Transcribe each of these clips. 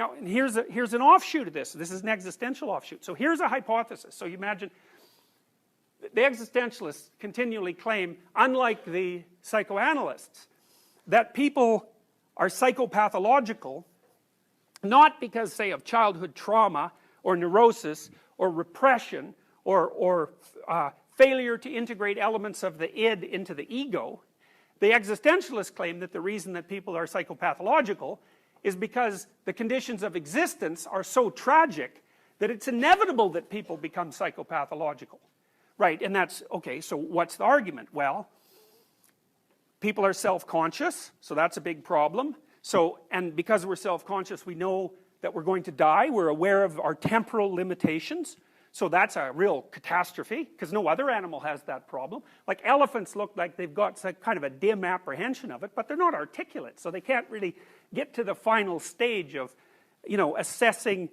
Now, and here's an offshoot of this. This is an existential offshoot. So here's a hypothesis. So you imagine the existentialists continually claim, unlike the psychoanalysts, that people are psychopathological not because, say, of childhood trauma or neurosis or repression or failure to integrate elements of the id into the ego. The existentialists claim that the reason that people are psychopathological is because the conditions of existence are so tragic that it's inevitable that people become psychopathological. Right, and that's, okay, so what's the argument? Well, people are self-conscious, so that's a big problem. So, and because we're self-conscious, we know that we're going to die. We're aware of our temporal limitations. So that's a real catastrophe, because no other animal has that problem. Like elephants look like they've got some kind of a dim apprehension of it, but they're not articulate, so they can't really get to the final stage of, you know, assessing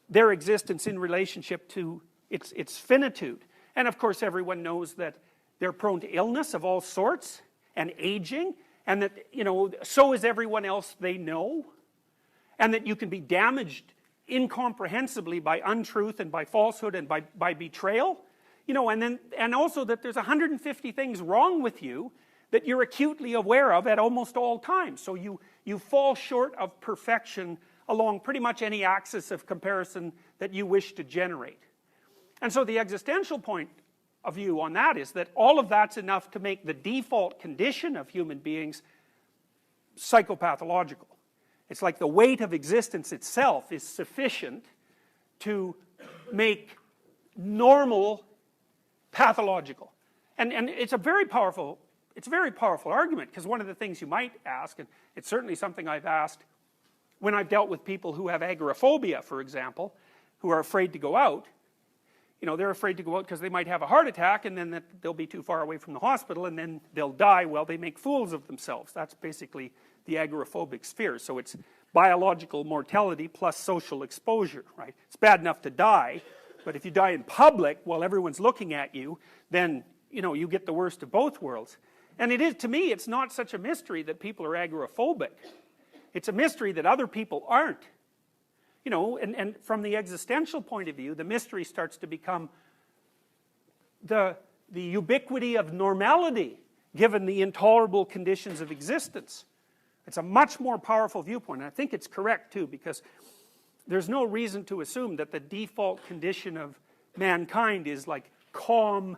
their existence in relationship to its finitude. And of course everyone knows that they're prone to illness of all sorts, and aging, and that, you know, so is everyone else they know, and that you can be damaged incomprehensibly by untruth and by falsehood and by betrayal, you know, and also that there's 150 things wrong with you that you're acutely aware of at almost all times. So you fall short of perfection along pretty much any axis of comparison that you wish to generate. And so the existential point of view on that is that all of that's enough to make the default condition of human beings psychopathological. It's like the weight of existence itself is sufficient to make normal pathological. And it's a very powerful argument, because one of the things you might ask, and it's certainly something I've asked when I've dealt with people who have agoraphobia, for example, who are afraid to go out. You know, they're afraid to go out because they might have a heart attack, and then they'll be too far away from the hospital, and then they'll die while they make fools of themselves. That's basically the agoraphobic sphere. So it's biological mortality plus social exposure, right? It's bad enough to die, but if you die in public while everyone's looking at you, then, you know, you get the worst of both worlds. And it is, to me, it's not such a mystery that people are agoraphobic. It's a mystery that other people aren't. You know, and from the existential point of view, the mystery starts to become the ubiquity of normality, given the intolerable conditions of existence. It's a much more powerful viewpoint, and I think it's correct too, because there's no reason to assume that the default condition of mankind is like calm,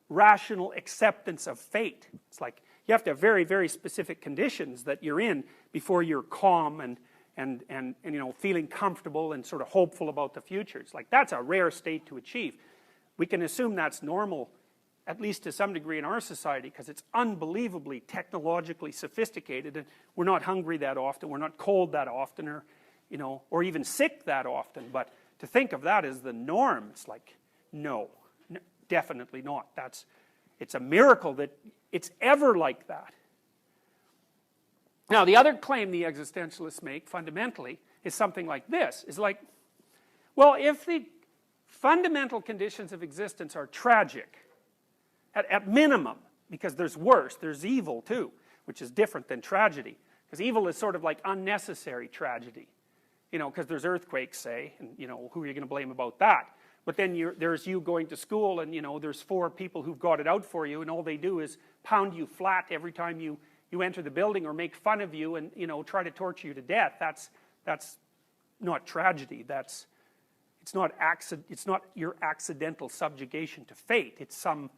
rational acceptance of fate. It's like you have to have very, very specific conditions that you're in before you're calm and you know, feeling comfortable and sort of hopeful about the future. It's like that's a rare state to achieve. We can assume that's normal, at least to some degree in our society, because it's unbelievably technologically sophisticated, and we're not hungry that often, we're not cold that often, or, you know, or even sick that often. But to think of that as the norm, it's like, no, definitely not. It's a miracle that it's ever like that. Now, the other claim the existentialists make, fundamentally, is something like this. Is like, well, if the fundamental conditions of existence are tragic, at minimum, because there's worse, there's evil too, which is different than tragedy. Because evil is sort of like unnecessary tragedy. You know, because there's earthquakes, say, and, you know, who are you going to blame about that? But then there's you going to school, and, you know, there's 4 people who've got it out for you, and all they do is pound you flat every time you enter the building, or make fun of you and, you know, try to torture you to death. That's not tragedy. It's not your accidental subjugation to fate. It's some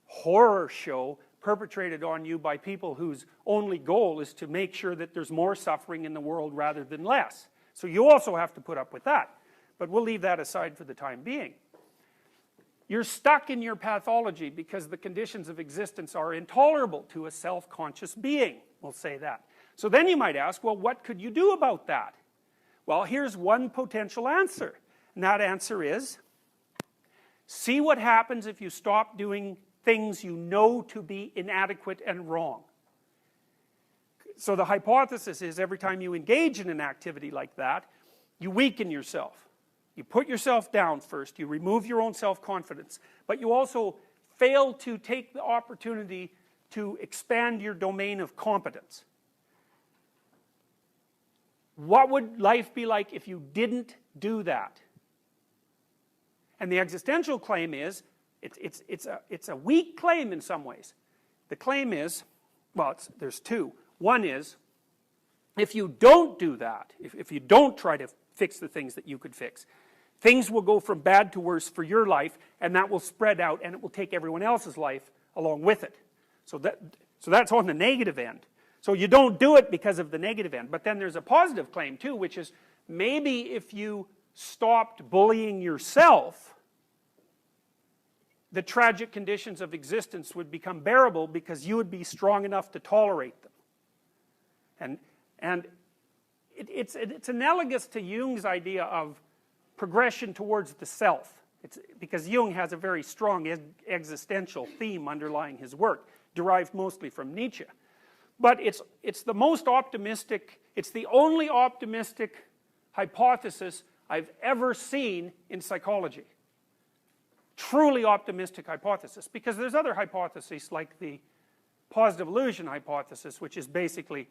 horror show perpetrated on you by people whose only goal is to make sure that there's more suffering in the world rather than less. So you also have to put up with that. But we'll leave that aside for the time being. You're stuck in your pathology because the conditions of existence are intolerable to a self-conscious being. We'll say that. So then you might ask, well, what could you do about that? Well, here's one potential answer. And that answer is, see what happens if you stop doing things you know to be inadequate and wrong. So the hypothesis is every time you engage in an activity like that, you weaken yourself. You put yourself down first, you remove your own self-confidence, but you also fail to take the opportunity to expand your domain of competence. What would life be like if you didn't do that? And the existential claim is, it's a weak claim in some ways. The claim is, well, there's two. One is, if you don't do that, if you don't try to fix the things that you could fix, things will go from bad to worse for your life, and that will spread out, and it will take everyone else's life along with it. So that's on the negative end. So you don't do it because of the negative end. But then there's a positive claim too, which is maybe if you stopped bullying yourself, the tragic conditions of existence would become bearable because you would be strong enough to tolerate them. And it's analogous to Jung's idea of progression towards the self. Because Jung has a very strong existential theme underlying his work, derived mostly from Nietzsche. But it's the most optimistic, it's the only optimistic hypothesis I've ever seen in psychology. Truly optimistic hypothesis, because there's other hypotheses like the positive illusion hypothesis, which is basically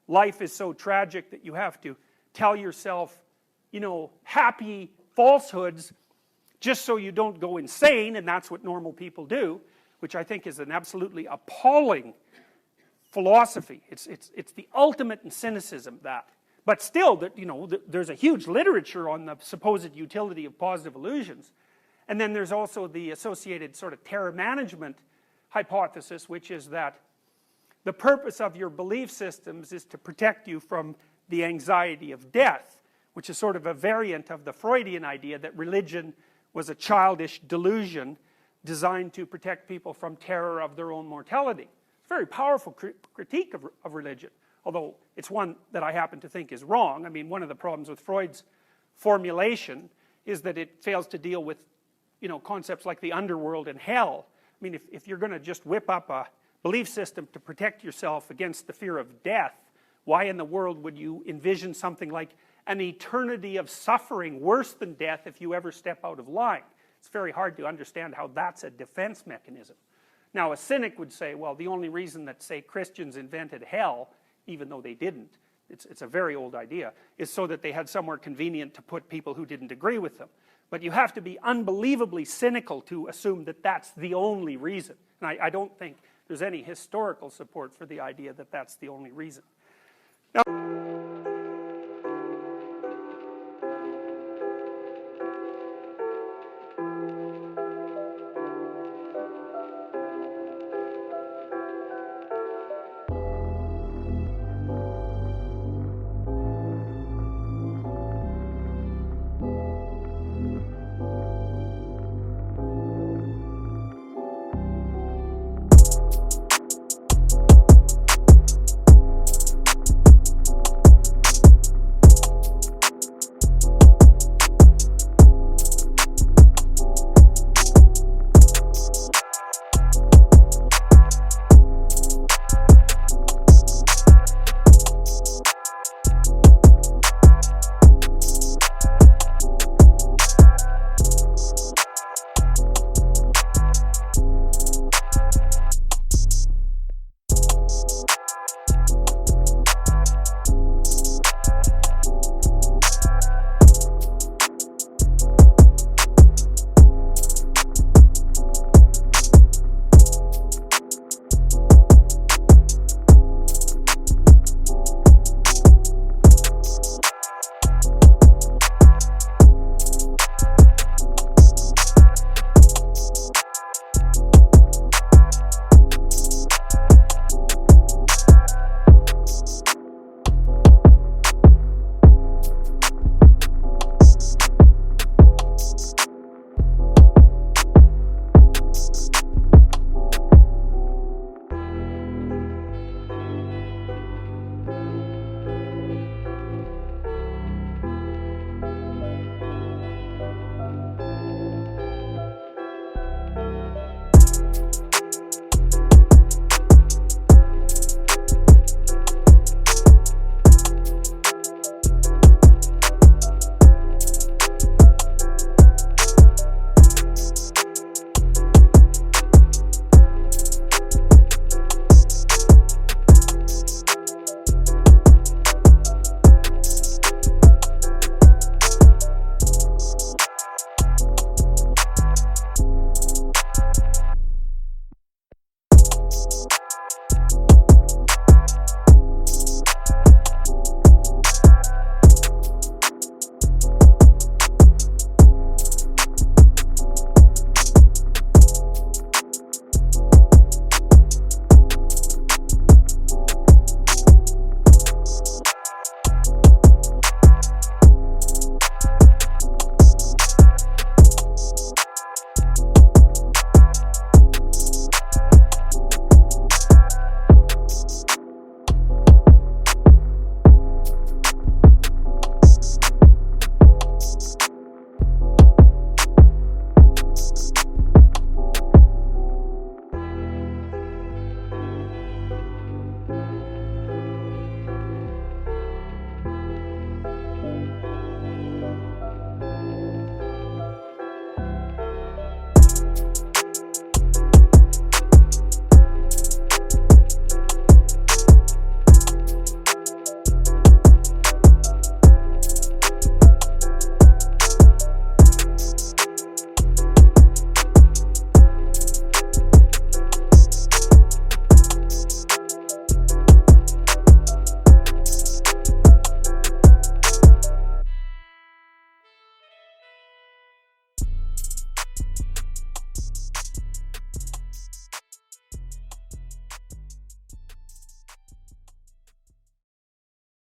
life is so tragic that you have to tell yourself, you know, happy falsehoods just so you don't go insane, and that's what normal people do, which I think is an absolutely appalling philosophy. It's the ultimate in cynicism, that. But still, that, you know, there's a huge literature on the supposed utility of positive illusions. And then there's also the associated sort of terror management hypothesis, which is that the purpose of your belief systems is to protect you from the anxiety of death, which is sort of a variant of the Freudian idea that religion was a childish delusion designed to protect people from terror of their own mortality. It's a very powerful critique of religion, although it's one that I happen to think is wrong. I mean, one of the problems with Freud's formulation is that it fails to deal with, you know, concepts like the underworld and hell. I mean, if you're going to just whip up a belief system to protect yourself against the fear of death, why in the world would you envision something like an eternity of suffering worse than death if you ever step out of line? It's very hard to understand how that's a defense mechanism. Now, a cynic would say, well, the only reason that, say, Christians invented hell, even though they didn't, it's a very old idea, is so that they had somewhere convenient to put people who didn't agree with them. But you have to be unbelievably cynical to assume that that's the only reason. And I don't think there's any historical support for the idea that that's the only reason. Now,